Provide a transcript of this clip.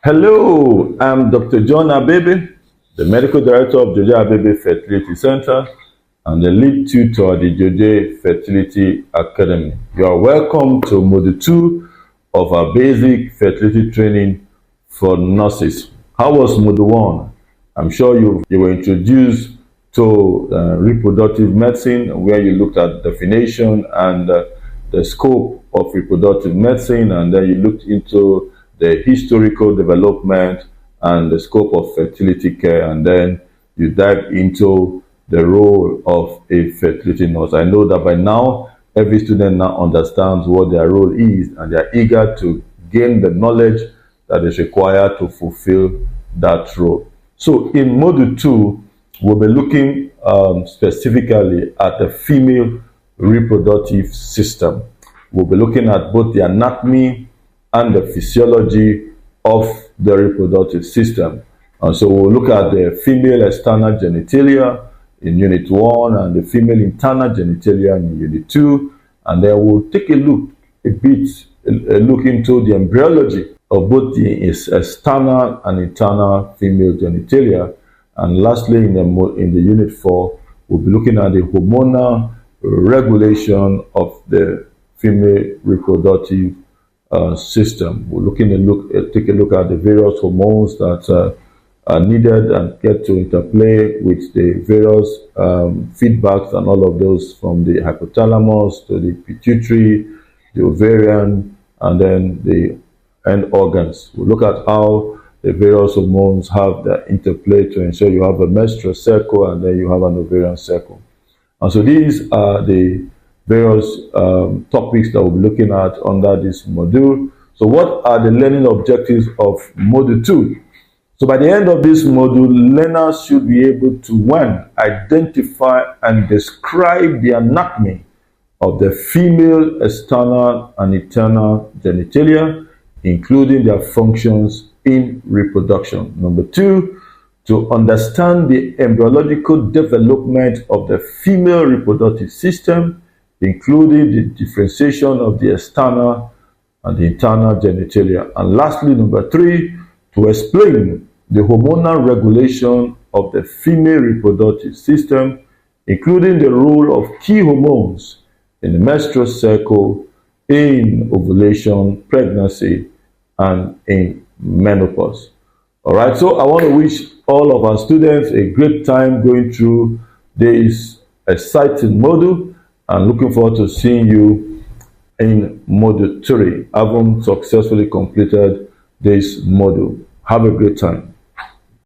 Hello, I'm Dr. John Abebe, the Medical Director of Joje Abebe Fertility Center and the lead tutor at the Joje Fertility Academy. You are welcome to Module 2 of our basic fertility training for nurses. How was Module 1? I'm sure you were introduced to reproductive medicine, where you looked at definition and the scope of reproductive medicine, and then you looked into the historical development and the scope of fertility care, and then you dive into the role of a fertility nurse. I know that by now every student now understands what their role is, and they are eager to gain the knowledge that is required to fulfill that role. So in Module 2, we'll be looking specifically at the female reproductive system. We'll be looking at both the anatomy and the physiology of the reproductive system. And so we'll look at the female external genitalia in Unit 1 and the female internal genitalia in Unit 2. And then we'll take a look into the embryology of both the external and internal female genitalia. And lastly, in the Unit 4, we'll be looking at the hormonal regulation of the female reproductive system. We're take a look at the various hormones that are needed and get to interplay with the various feedbacks and all of those, from the hypothalamus to the pituitary, the ovarian, and then the end organs. We'll look at how the various hormones have the interplay to ensure you have a menstrual cycle and then you have an ovarian cycle. And so these are the various topics that we'll be looking at under this module. So what are the learning objectives of Module 2? So by the end of this module, learners should be able to, 1, identify and describe the anatomy of the female external and internal genitalia, including their functions in reproduction. Number 2, to understand the embryological development of the female reproductive system, including the differentiation of the external and the internal genitalia. And lastly, number 3, to explain the hormonal regulation of the female reproductive system, including the role of key hormones in the menstrual cycle, in ovulation, pregnancy, and in menopause. All right, so I want to wish all of our students a great time going through this exciting module, and looking forward to seeing you in Module 3, having successfully completed this module. Have a great time.